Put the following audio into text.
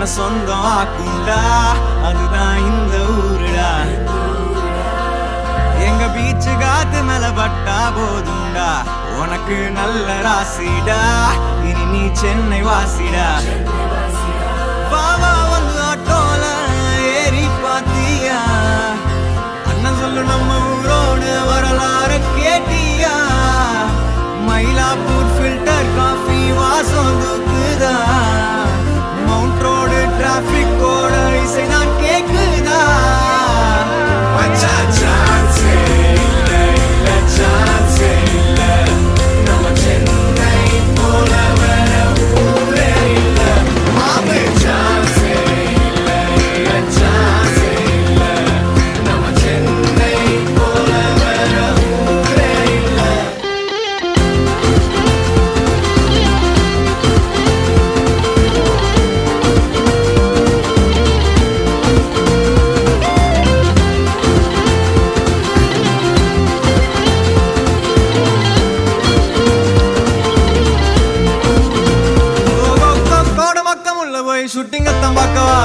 உன்னை சொந்தம் ஆக்குண்டா அதுதான் இந்த ஊருடா எங்க பீச்சு காத்து மேல பட்டா போதுண்டா உனக்கு நல்ல ராசிடா இனி நீ சென்னை வாசிடா பாவா வந்து ஆட்டோல ஏறி பாத்தியா அண்ணன் சொல்லு நம்ம ஊரோட வரலாறு கேட்டியா மயிலாப்பூர் ஃபில்டர் காஃபி வாசம் தூக்குதா மவுண்ட் ரோடு டிராபிக்கோட இசைதான் கேக்குதா ஷூட்டிங் அத்தான் பார்க்கவா